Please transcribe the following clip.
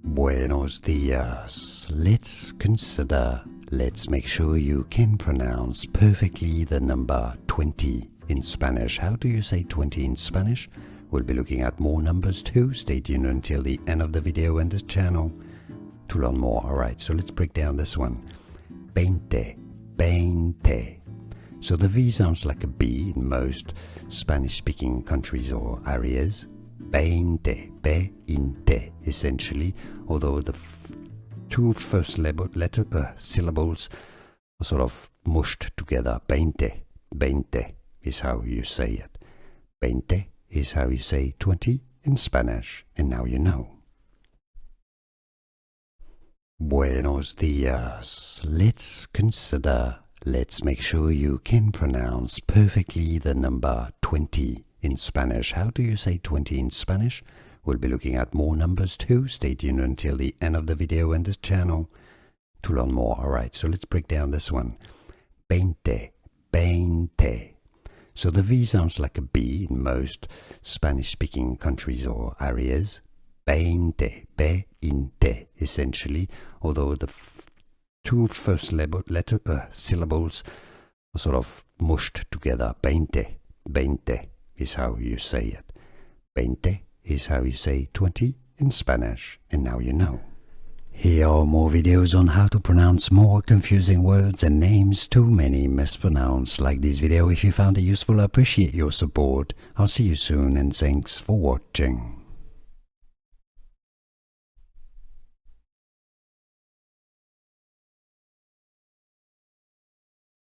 Buenos dias. Let's make sure you can pronounce perfectly the number 20 in Spanish. How do you say 20 in Spanish? We'll be looking at more numbers too. Stay tuned until the end of the video and the channel to learn more. Alright, so let's break down this one. Veinte. So the V sounds like a B in most Spanish-speaking countries or areas. Veinte, essentially, although the two first syllables are sort of mushed together. Veinte is how you say it. Veinte is how you say 20 in Spanish, and now you know. Buenos dias. Let's make sure you can pronounce perfectly the number 20 in Spanish. How do you say 20 in Spanish? We'll be looking at more numbers too. Stay tuned until the end of the video and the channel to learn more. Alright, so let's break down this one. Veinte. So the V sounds like a B in most Spanish-speaking countries or areas. Veinte, essentially, although the two first syllables are sort of mushed together. Veinte is how you say it. Veinte is how you say 20 in Spanish, and now you know. Here are more videos on how to pronounce more confusing words and names too many mispronounced. Like this video if you found it useful. I appreciate your support. I'll see you soon, and thanks for watching.